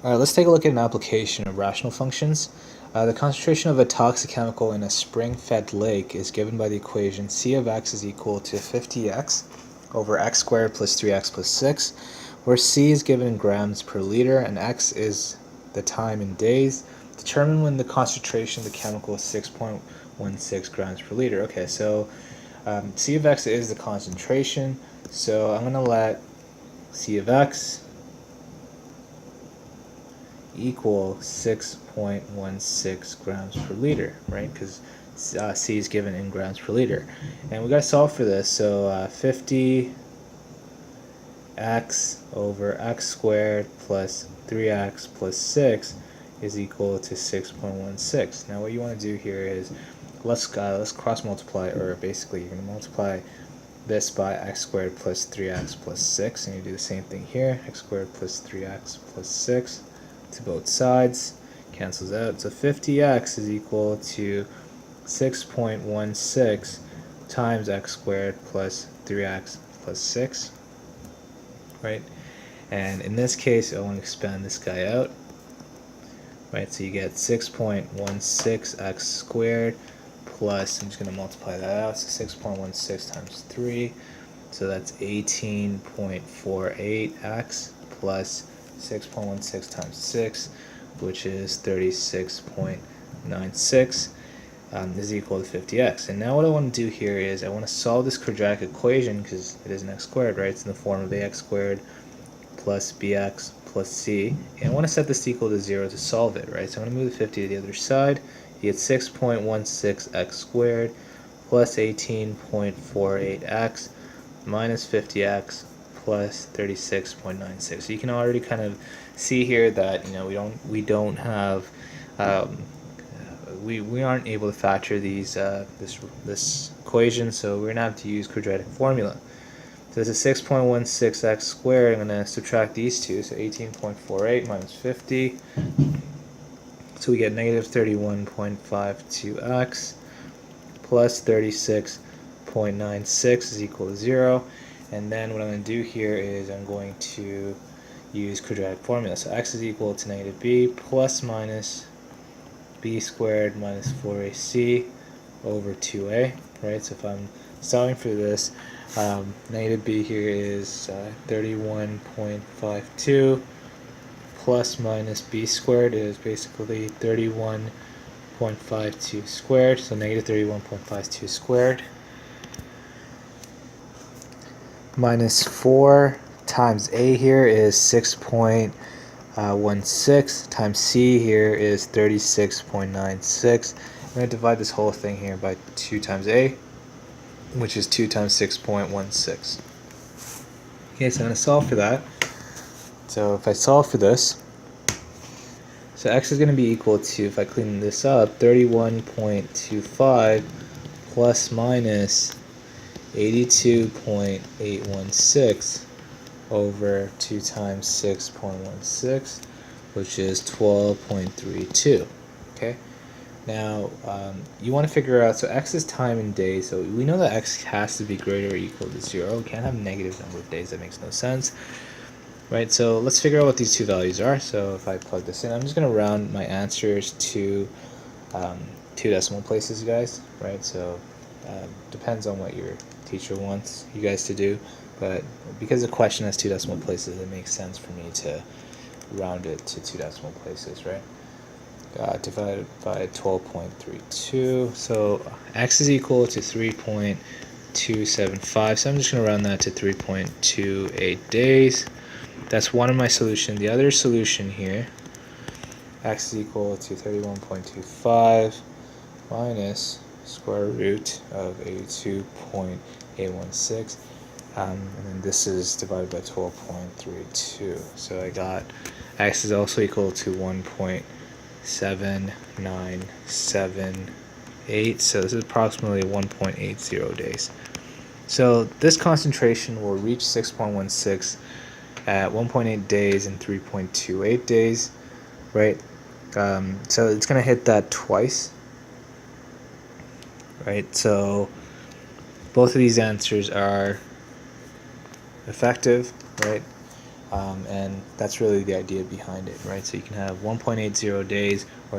Alright, let's take a look at an application of rational functions. The concentration of a toxic chemical in a spring-fed lake is given by the equation C of x is equal to 50x over x squared plus 3x plus 6, where C is given in grams per liter and x is the time in days. Determine when the concentration of the chemical is 6.16 grams per liter. Okay, so C of x is the concentration, so I'm going to let C of x equal 6.16 grams per liter, right? Because C is given in grams per liter. And we got to solve for this. So 50x over x squared plus 3x plus 6 is equal to 6.16. Now what you want to do here is let's cross multiply, or basically you're going to multiply this by x squared plus 3x plus 6, and you do the same thing here, x squared plus 3x plus 6 to both sides, cancels out. So 50x is equal to 6.16 times x squared plus 3x plus 6, right? And in this case, I want to expand this guy out, right? So you get 6.16 x squared plus, I'm just going to multiply that out, so 6.16 times 3, so that's 18.48x plus 6.16 times 6, which is 36.96, is equal to 50x. And now what I want to do here is I want to solve this quadratic equation, because it is an x squared, right? It's in the form of ax squared plus bx plus c, and I want to set this equal to 0 to solve it, right? So I'm going to move the 50 to the other side. You get 6.16 x squared plus 18.48x minus 50x plus 36.96. So you can already kind of see here that we aren't able to factor these this equation, so we're gonna have to use quadratic formula. So this is 6.16x squared. I'm gonna subtract these two, so 18.48 minus 50. So we get negative 31.52x plus 36.96 is equal to 0. And then what I'm going to do here is I'm going to use quadratic formula. So x is equal to negative b plus minus b squared minus 4ac over 2a, right? So if I'm solving for this, negative b here is 31.52 plus minus b squared is basically 31.52 squared, so negative 31.52 squared minus 4 times a here is 6.16 times c here is 36.96. I'm going to divide this whole thing here by 2 times a, which is 2 times 6.16. Okay, so I'm going to solve for that. So if I solve for this, so x is going to be equal to, if I clean this up, 31.25 plus minus 82.816 over 2 times 6.16, which is 12.32. Okay. Now you want to figure out, so x is time in days, so we know that x has to be greater or equal to 0. We can't have a negative number of days, that makes no sense. Right, so let's figure out what these two values are. So if I plug this in, I'm just going to round my answers to 2 decimal places, guys. Right, so depends on what your teacher wants you guys to do, but because the question has 2 decimal places, it makes sense for me to round it to 2 decimal places, right? Divided by 12.32, so x is equal to 3.275, so I'm just going to round that to 3.28 days. That's one of my solutions. The other solution here, x is equal to 31.25 minus square root of 82.816, and then this is divided by 12.32. So I got x is also equal to 1.7978, so this is approximately 1.80 days. So this concentration will reach 6.16 at 1.8 days and 3.28 days, right? So it's going to hit that twice, right? So both of these answers are effective, right? And that's really the idea behind it, right? So you can have 1.80 days or